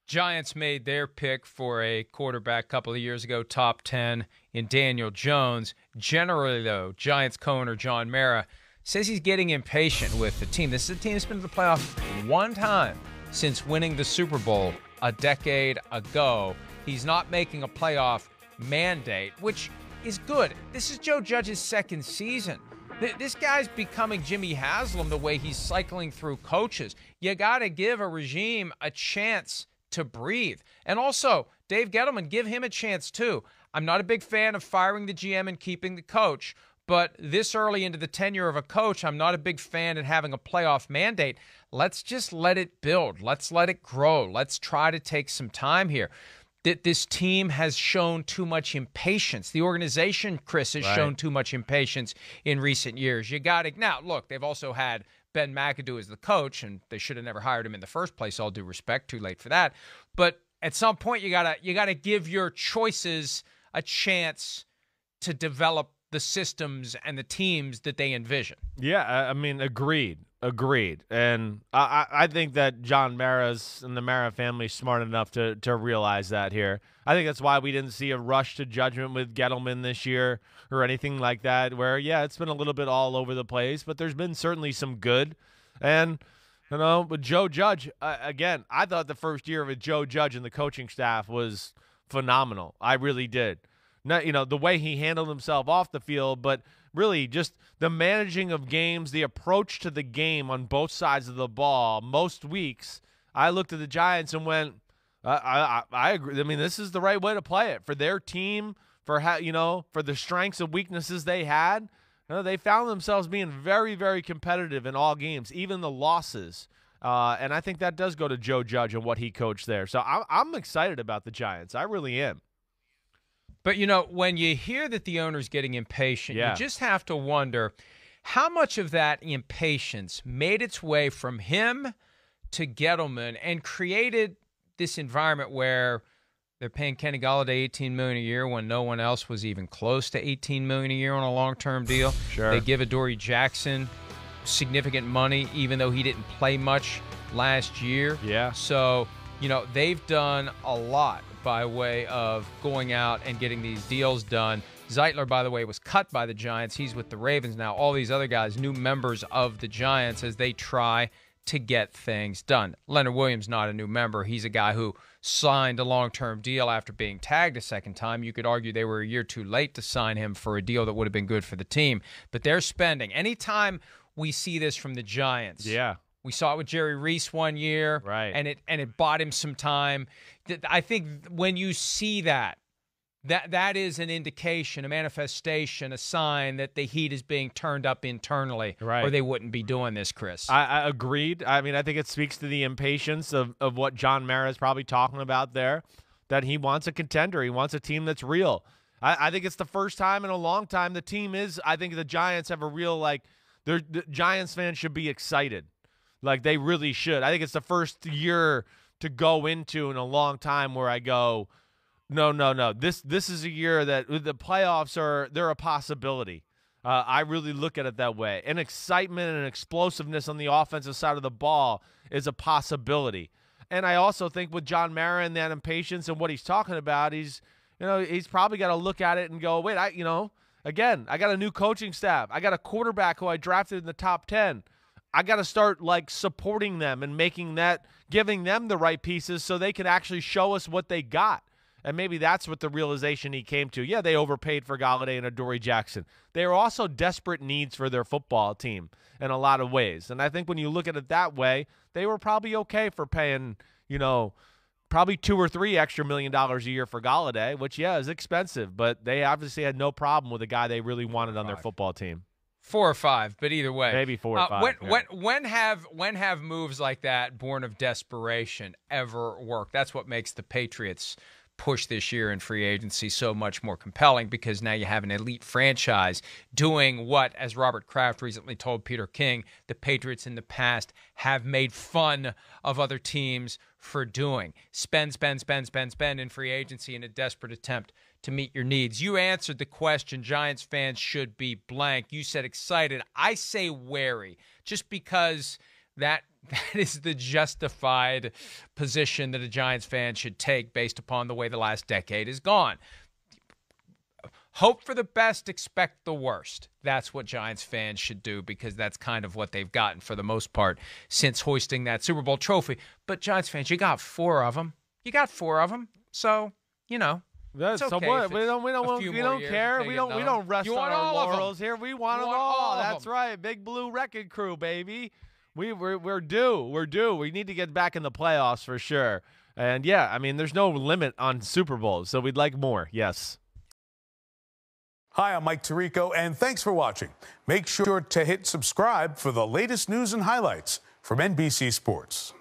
Giants made their pick for a quarterback a couple of years ago, top 10 in Daniel Jones. Generally, though, Giants co-owner John Mara says he's getting impatient with the team. This is a team that's been to the playoffs one time since winning the Super Bowl a decade ago. He's not making a playoff mandate, which is good. This is Joe Judge's second season. This guy's becoming Jimmy Haslam the way he's cycling through coaches. You got to give a regime a chance to breathe. And also, Dave Gettleman, give him a chance too. I'm not a big fan of firing the GM and keeping the coach, but this early into the tenure of a coach, I'm not a big fan of having a playoff mandate. Let's just let it build. Let's let it grow. Let's try to take some time here. This team has shown too much impatience. The organization, Chris, has shown too much impatience in recent years. You got to now. Look, they've also had Ben McAdoo as the coach, and they should have never hired him in the first place. All due respect, too late for that. But at some point, you gotta give your choices a chance to develop the systems and the teams that they envision. Yeah, I mean, agreed. And I think that John Mara's and the Mara family is smart enough to realize that here. I think that's why we didn't see a rush to judgment with Gettleman this year or anything like that, where, yeah, it's been a little bit all over the place, but there's been certainly some good. And, with Joe Judge, again, I thought the first year with Joe Judge and the coaching staff was phenomenal. I really did. Not, the way he handled himself off the field, but really just the managing of games, the approach to the game on both sides of the ball. Most weeks, I looked at the Giants and went, I agree. I mean, this is the right way to play it for their team, for for the strengths and weaknesses they had. They found themselves being very, very competitive in all games, even the losses. And I think that does go to Joe Judge and what he coached there. So I'm excited about the Giants. I really am. But, when you hear that the owner's getting impatient, you just have to wonder how much of that impatience made its way from him to Gettleman and created this environment where they're paying Kenny Golladay $18 million a year when no one else was even close to $18 million a year on a long-term deal. Sure. They give Adoree Jackson significant money, even though he didn't play much last year. Yeah. So, they've done a lot by way of going out and getting these deals done. Zeitler, by the way, was cut by the Giants. He's with the Ravens now. All these other guys, new members of the Giants as they try to get things done. Leonard Williams, not a new member. He's a guy who signed a long-term deal after being tagged a second time. You could argue they were a year too late to sign him for a deal that would have been good for the team. But they're spending. Anytime we see this from the Giants, we saw it with Jerry Reese one year, right? And it bought him some time. I think when you see that is an indication, a manifestation, a sign that the heat is being turned up internally, right? Or they wouldn't be doing this, Chris. I agreed. I mean, I think it speaks to the impatience of what John Mara is probably talking about there, that he wants a contender. He wants a team that's real. I think it's the first time in a long time the team is. I think the Giants have a real the Giants fans should be excited. Like, they really should. I think it's the first year to go into in a long time where I go, no. This is a year that the playoffs they're a possibility. I really look at it that way. And excitement and explosiveness on the offensive side of the ball is a possibility. And I also think with John Mara and that impatience and what he's talking about, he's probably got to look at it and go, wait, again, I got a new coaching staff. I got a quarterback who I drafted in the top 10. I got to start supporting them and giving them the right pieces so they can actually show us what they got. And maybe that's what the realization he came to. Yeah, they overpaid for Golladay and Adoree Jackson. They are also desperate needs for their football team in a lot of ways. And I think when you look at it that way, they were probably okay for paying, probably $2 or $3 extra million a year for Golladay, which, is expensive. But they obviously had no problem with a guy they really wanted on their football team. 4 or 5, but either way, maybe 4 or 5. When have moves like that, born of desperation, ever worked? That's what makes the Patriots push this year in free agency so much more compelling, because now you have an elite franchise doing what, as Robert Kraft recently told Peter King, the Patriots in the past have made fun of other teams for doing. Spend in free agency in a desperate attempt to meet your needs. You answered the question, Giants fans should be blank. You said excited. I say wary, just because that That is the justified position that a Giants fan should take based upon the way the last decade has gone. Hope for the best, expect the worst. That's what Giants fans should do, because that's kind of what they've gotten for the most part since hoisting that Super Bowl trophy. But Giants fans, you got 4 of them. So, That's it's okay. We don't care. We don't rest on our laurels here. We want them all. That's right. Big Blue Wrecking Crew, baby. We're due. We're due. We need to get back in the playoffs for sure. And yeah, I mean, there's no limit on Super Bowls, so we'd like more. Yes. Hi, I'm Mike Tirico, and thanks for watching. Make sure to hit subscribe for the latest news and highlights from NBC Sports.